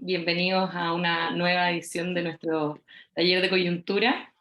bienvenidos a una nueva edición de nuestro taller de coyuntura.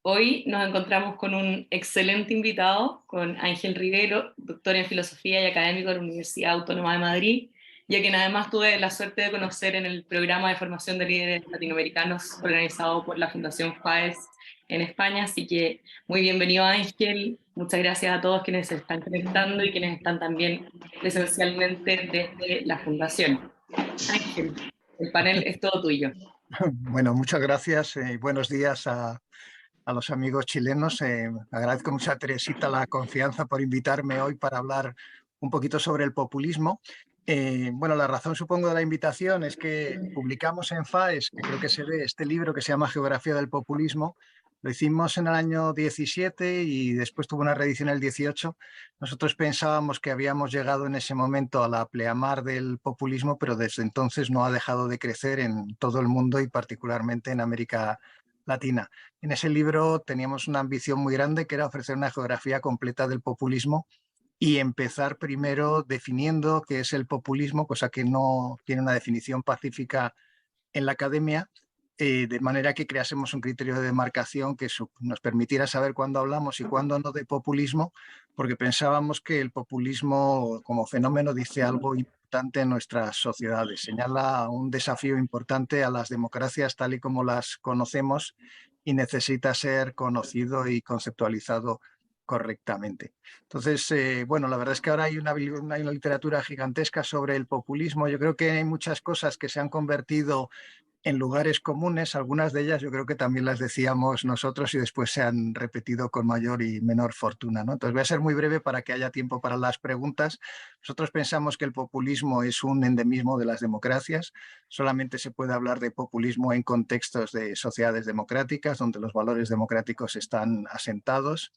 Hoy nos encontramos con un excelente invitado, con Ángel Rivero, doctor en filosofía y académico de la Universidad Autónoma de Madrid, y a quien además tuve la suerte de conocer en el programa de formación de líderes latinoamericanos organizado por la Fundación FAES en España. Así que muy bienvenido, Ángel. Muchas gracias a todos quienes se están conectando y quienes están también presencialmente desde la Fundación. Ángel, el panel es todo tuyo. Bueno, muchas gracias y buenos días a los amigos chilenos. Agradezco mucho a Teresita la confianza por invitarme hoy para hablar un poquito sobre el populismo. Bueno, la razón supongo de la invitación es que publicamos en FAES, que creo que se ve, este libro que se llama Geografía del Populismo. Lo hicimos en el año 17 y después tuvo una reedición en el 18. Nosotros pensábamos que habíamos llegado en ese momento a la pleamar del populismo, pero desde entonces no ha dejado de crecer en todo el mundo y particularmente en América Latina. En ese libro teníamos una ambición muy grande, que era ofrecer una geografía completa del populismo y empezar primero definiendo qué es el populismo, cosa que no tiene una definición pacífica en la academia, de manera que creásemos un criterio de demarcación que nos permitiera saber cuándo hablamos y cuándo no de populismo, porque pensábamos que el populismo como fenómeno dice algo importante en nuestras sociedades, señala un desafío importante a las democracias tal y como las conocemos y necesita ser conocido y conceptualizado correctamente. Entonces, bueno, la verdad es que ahora hay una literatura gigantesca sobre el populismo. Yo creo que hay muchas cosas que se han convertido en lugares comunes, algunas de ellas yo creo que también las decíamos nosotros y después se han repetido con mayor y menor fortuna, ¿no? Entonces voy a ser muy breve para que haya tiempo para las preguntas. Nosotros pensamos que el populismo es un endemismo de las democracias. Solamente se puede hablar de populismo en contextos de sociedades democráticas, donde los valores democráticos están asentados.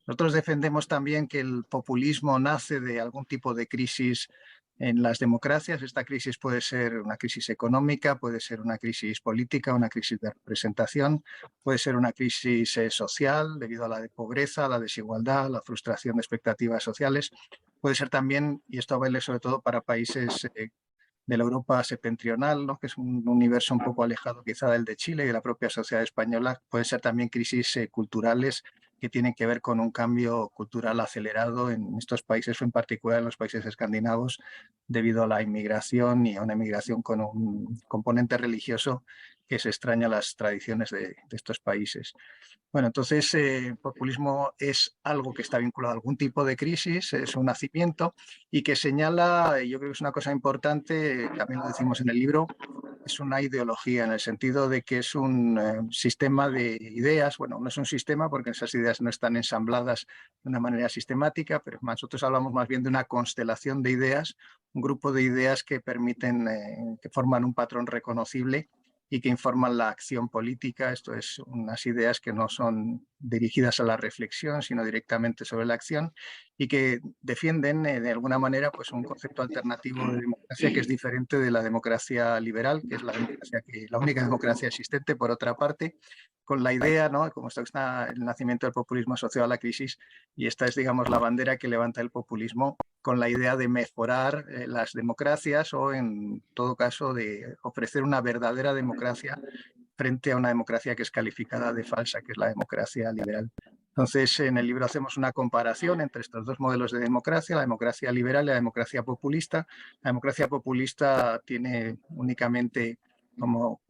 Nosotros defendemos también que el populismo nace de algún tipo de crisis en las democracias. Esta crisis puede ser una crisis económica, puede ser una crisis política, una crisis de representación, puede ser una crisis social debido a la pobreza, la desigualdad, la frustración de expectativas sociales. Puede ser también, y esto vale sobre todo para países de la Europa septentrional, ¿no? Que es un universo un poco alejado quizá del de Chile y de la propia sociedad española. Pueden ser también crisis culturales que tienen que ver con un cambio cultural acelerado en estos países, o en particular en los países escandinavos, debido a la inmigración y a una inmigración con un componente religioso que se extraña a las tradiciones de estos países. Bueno, entonces populismo es algo que está vinculado a algún tipo de crisis, es un nacimiento y que señala, y yo creo que es una cosa importante, también lo decimos en el libro, es una ideología en el sentido de que es un sistema de ideas. Bueno, no es un sistema porque esas ideas no están ensambladas de una manera sistemática, pero nosotros hablamos más bien de una constelación de ideas, un grupo de ideas que permiten, que forman un patrón reconocible y que informan la acción política. Esto es unas ideas que no son dirigidas a la reflexión, sino directamente sobre la acción y que defienden de alguna manera pues, un concepto alternativo de democracia que es diferente de la democracia liberal, que es la única democracia existente, por otra parte, con la idea, ¿no? Como está el nacimiento del populismo asociado a la crisis, y esta es, digamos, la bandera que levanta el populismo con la idea de mejorar las democracias o, en todo caso, de ofrecer una verdadera democracia frente a una democracia que es calificada de falsa, que es la democracia liberal. Entonces, en el libro hacemos una comparación entre estos dos modelos de democracia, la democracia liberal y la democracia populista. La democracia populista tiene únicamente como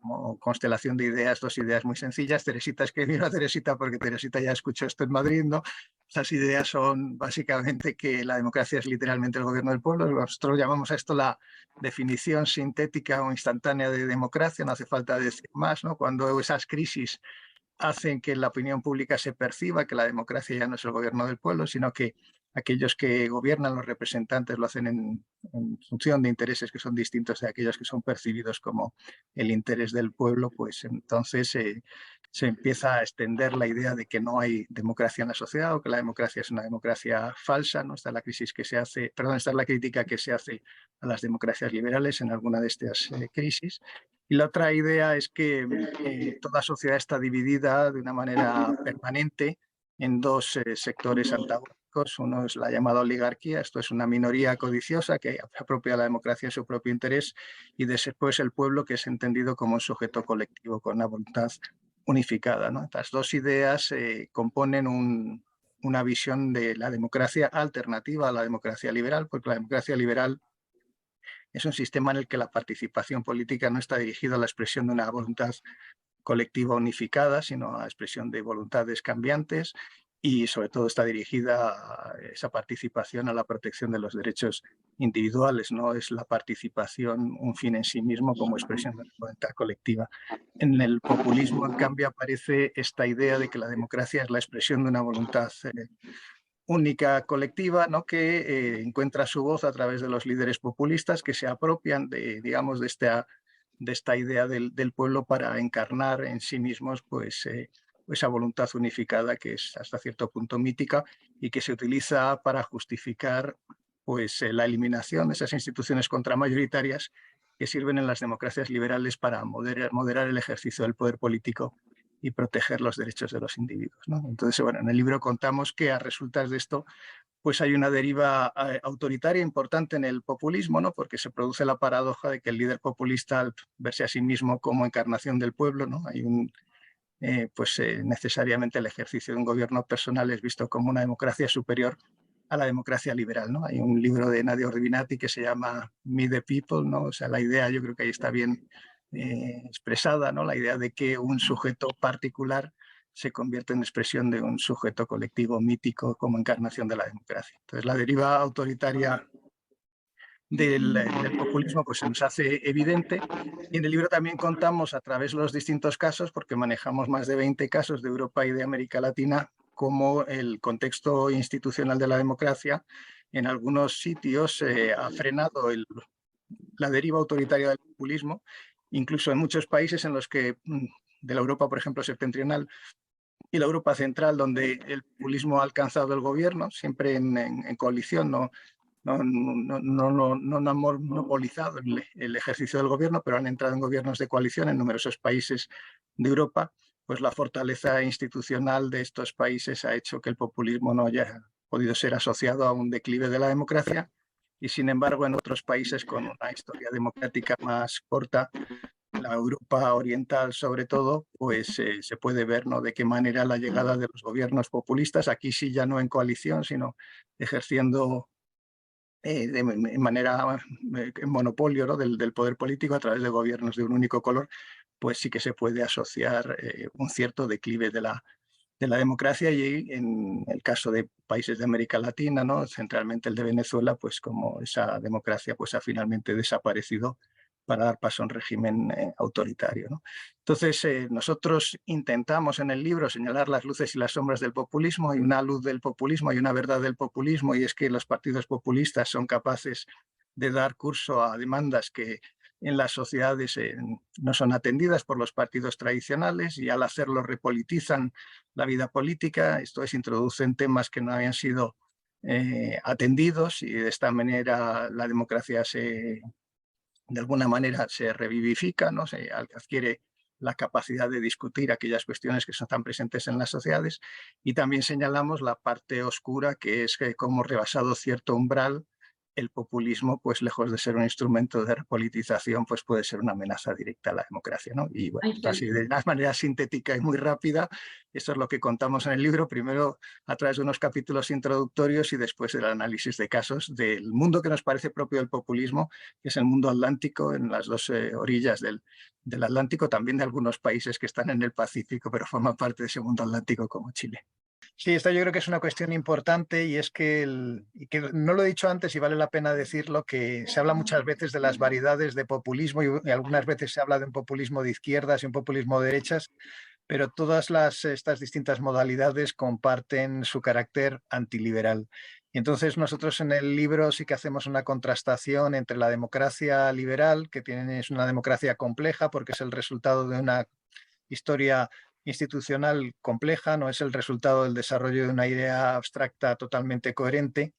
constelación de ideas, dos ideas muy sencillas. Teresita, es que miro a Teresita porque Teresita ya escuchó esto en Madrid, ¿no? Esas ideas son básicamente que la democracia es literalmente el gobierno del pueblo. Nosotros llamamos a esto la definición sintética o instantánea de democracia, no hace falta decir más, ¿no? Cuando esas crisis hacen que la opinión pública se perciba que la democracia ya no es el gobierno del pueblo, sino que aquellos que gobiernan, los representantes, lo hacen en función de intereses que son distintos de aquellos que son percibidos como el interés del pueblo, pues entonces se empieza a extender la idea de que no hay democracia en la sociedad o que la democracia es una democracia falsa, ¿no? Esta es la crisis que se hace, perdón, esta es la crítica que se hace a las democracias liberales en alguna de estas crisis. Y la otra idea es que toda sociedad está dividida de una manera permanente en dos sectores antagónicos, democráticos. Uno es la llamada oligarquía, esto es una minoría codiciosa que apropia la democracia a su propio interés, y después el pueblo, que es entendido como un sujeto colectivo con una voluntad unificada, ¿no? Estas dos ideas componen una visión de la democracia alternativa a la democracia liberal, porque la democracia liberal es un sistema en el que la participación política no está dirigida a la expresión de una voluntad colectiva unificada, sino a la expresión de voluntades cambiantes, y sobre todo está dirigida a esa participación a la protección de los derechos individuales. No es la participación un fin en sí mismo como expresión de la voluntad colectiva. En el populismo, en cambio, aparece esta idea de que la democracia es la expresión de una voluntad única colectiva, ¿no? Que encuentra su voz a través de los líderes populistas que se apropian de, digamos, de esta idea del pueblo para encarnar en sí mismos pues, esa voluntad unificada que es hasta cierto punto mítica y que se utiliza para justificar pues, la eliminación de esas instituciones contramayoritarias que sirven en las democracias liberales para moderar el ejercicio del poder político y proteger los derechos de los individuos, ¿no? Entonces, bueno, en el libro contamos que a resultas de esto pues hay una deriva autoritaria importante en el populismo, ¿no? Porque se produce la paradoja de que el líder populista, al verse a sí mismo como encarnación del pueblo, ¿no? Hay necesariamente el ejercicio de un gobierno personal es visto como una democracia superior a la democracia liberal, ¿no? Hay un libro de Nadia Urbinati que se llama Me the People, ¿no? O sea, la idea, yo creo que ahí está bien expresada, ¿no? La idea de que un sujeto particular se convierte en expresión de un sujeto colectivo mítico como encarnación de la democracia. Entonces, la deriva autoritaria del populismo pues, se nos hace evidente, y en el libro también contamos a través de los distintos casos, porque manejamos más de 20 casos de Europa y de América Latina, cómo el contexto institucional de la democracia en algunos sitios ha frenado la deriva autoritaria del populismo, incluso en muchos países en los que, de la Europa, por ejemplo, septentrional, y la Europa central, donde el populismo ha alcanzado el gobierno, siempre en coalición, no han monopolizado el ejercicio del gobierno, pero han entrado en gobiernos de coalición en numerosos países de Europa. Pues la fortaleza institucional de estos países ha hecho que el populismo no haya podido ser asociado a un declive de la democracia, y sin embargo en otros países con una historia democrática más corta, la Europa oriental sobre todo, pues se puede ver, ¿no?, de qué manera la llegada de los gobiernos populistas, aquí sí ya no en coalición, sino ejerciendo de manera en monopolio, ¿no?, del poder político a través de gobiernos de un único color, pues sí que se puede asociar un cierto declive de la democracia, y en el caso de países de América Latina, ¿no?, centralmente el de Venezuela, pues como esa democracia pues ha finalmente desaparecido para dar paso a un régimen autoritario, ¿no? Entonces, nosotros intentamos en el libro señalar las luces y las sombras del populismo. Hay una luz del populismo, hay una verdad del populismo, y es que los partidos populistas son capaces de dar curso a demandas que en las sociedades no son atendidas por los partidos tradicionales, y al hacerlo repolitizan la vida política. Esto es, introducen temas que no habían sido atendidos, y de esta manera la democracia de alguna manera se revivifica, ¿no? Se adquiere la capacidad de discutir aquellas cuestiones que están presentes en las sociedades. Y también señalamos la parte oscura, que es que, como rebasado cierto umbral, el populismo, pues lejos de ser un instrumento de repolitización, pues puede ser una amenaza directa a la democracia, ¿no? Y bueno, Ángel, así de una manera sintética y muy rápida, eso es lo que contamos en el libro, primero a través de unos capítulos introductorios y después el análisis de casos del mundo que nos parece propio del populismo, que es el mundo atlántico, en las dos orillas del Atlántico, también de algunos países que están en el Pacífico, pero forman parte de ese mundo atlántico, como Chile. Sí, esta yo creo que es una cuestión importante, y es que, y que no lo he dicho antes y vale la pena decirlo, que se habla muchas veces de las variedades de populismo, y algunas veces se habla de un populismo de izquierdas y un populismo de derechas, pero todas estas distintas modalidades comparten su carácter antiliberal. Y entonces nosotros en el libro sí que hacemos una contrastación entre la democracia liberal, que es una democracia compleja porque es el resultado de una historia institucional compleja, no es el resultado del desarrollo de una idea abstracta totalmente coherente,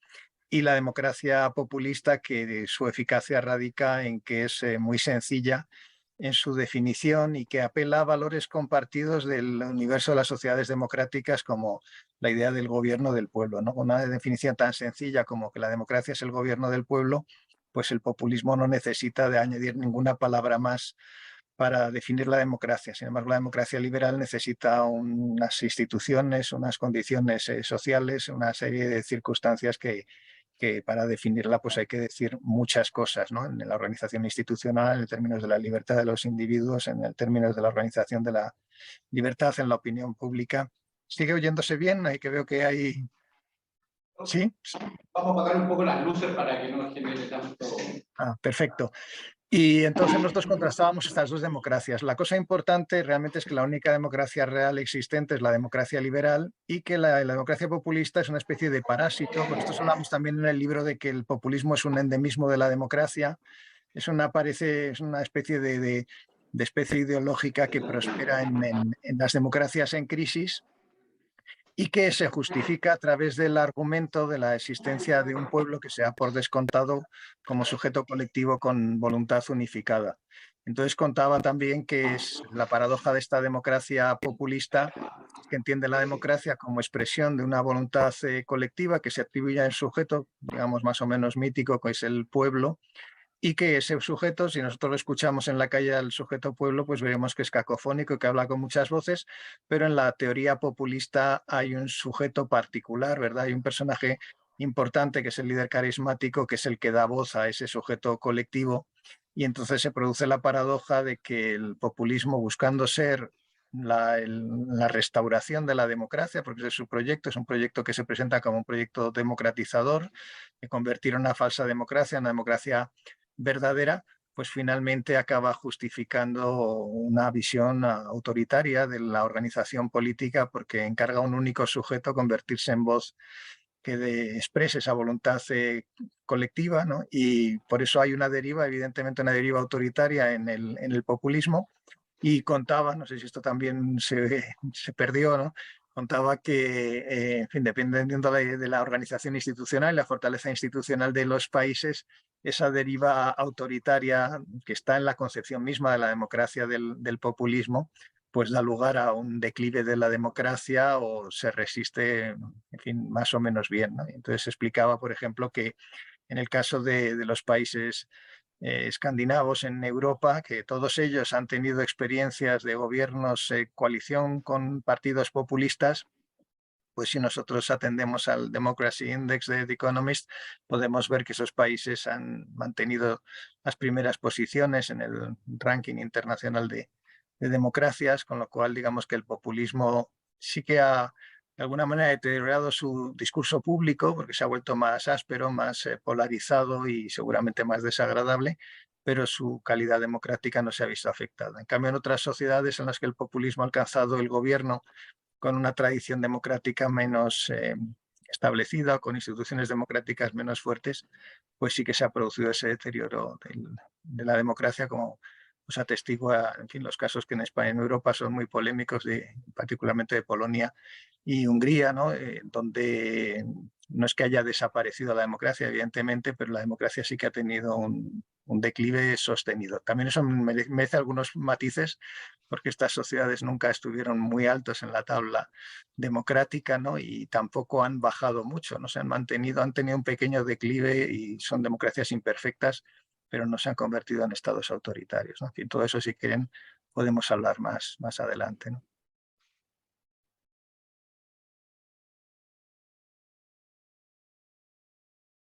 y la democracia populista, que su eficacia radica en que es muy sencilla en su definición y que apela a valores compartidos del universo de las sociedades democráticas, como la idea del gobierno del pueblo, ¿no? Una definición tan sencilla como que la democracia es el gobierno del pueblo, pues el populismo no necesita de añadir ninguna palabra más para definir la democracia. Sin embargo, la democracia liberal necesita unas instituciones, unas condiciones sociales, una serie de circunstancias que para definirla pues hay que decir muchas cosas, ¿no? En la organización institucional, en términos de la libertad de los individuos, en el términos de la organización de la libertad en la opinión pública. ¿Sigue oyéndose bien? Ahí que veo que hay... ¿Sí? Vamos a apagar un poco las luces para que no genere tanto... Ah, perfecto. Y entonces nosotros contrastábamos estas dos democracias. La cosa importante realmente es que la única democracia real existente es la democracia liberal y que la democracia populista es una especie de parásito. Por esto hablamos también en el libro de que el populismo es un endemismo de la democracia. Es una especie de especie ideológica que prospera en las democracias en crisis y que se justifica a través del argumento de la existencia de un pueblo que sea por descontado como sujeto colectivo con voluntad unificada. Entonces contaba también que es la paradoja de esta democracia populista, que entiende la democracia como expresión de una voluntad colectiva que se atribuye al sujeto, digamos más o menos mítico, que es el pueblo, y que ese sujeto, si nosotros lo escuchamos en la calle al sujeto pueblo, pues veremos que es cacofónico y que habla con muchas voces, pero en la teoría populista hay un sujeto particular, ¿verdad? Hay un personaje importante que es el líder carismático, que es el que da voz a ese sujeto colectivo, y entonces se produce la paradoja de que el populismo, buscando ser la restauración de la democracia, porque ese es su proyecto, es un proyecto que se presenta como un proyecto democratizador, de convertir una falsa democracia en una democracia verdadera, pues finalmente acaba justificando una visión autoritaria de la organización política, porque encarga a un único sujeto convertirse en voz que exprese esa voluntad colectiva, ¿no? Y por eso hay una deriva, evidentemente una deriva autoritaria en el populismo. Y contaba, no sé si esto también se perdió, ¿no? Contaba que, en fin, dependiendo de la organización institucional y la fortaleza institucional de los países, esa deriva autoritaria que está en la concepción misma de la democracia del populismo, pues da lugar a un declive de la democracia o se resiste, en fin, más o menos bien, ¿no? Entonces explicaba, por ejemplo, que en el caso de los países escandinavos en Europa, que todos ellos han tenido experiencias de gobiernos coalición con partidos populistas, pues si nosotros atendemos al Democracy Index de The Economist, podemos ver que esos países han mantenido las primeras posiciones en el ranking internacional de democracias, con lo cual digamos que el populismo sí que ha de alguna manera deteriorado su discurso público, porque se ha vuelto más áspero, más polarizado y seguramente más desagradable, pero su calidad democrática no se ha visto afectada. En cambio, en otras sociedades en las que el populismo ha alcanzado el gobierno con una tradición democrática menos establecida, con instituciones democráticas menos fuertes, pues sí que se ha producido ese deterioro de la democracia, como pues atestigua, en fin, los casos que en España y en Europa son muy polémicos, particularmente de Polonia y Hungría, ¿no? Donde no es que haya desaparecido la democracia, evidentemente, pero la democracia sí que ha tenido un declive sostenido. También eso merece algunos matices, porque estas sociedades nunca estuvieron muy altos en la tabla democrática, ¿no? Y tampoco han bajado mucho, no se han mantenido, han tenido un pequeño declive y son democracias imperfectas, pero no se han convertido en estados autoritarios, ¿no? En fin, todo eso si quieren podemos hablar más adelante, ¿no?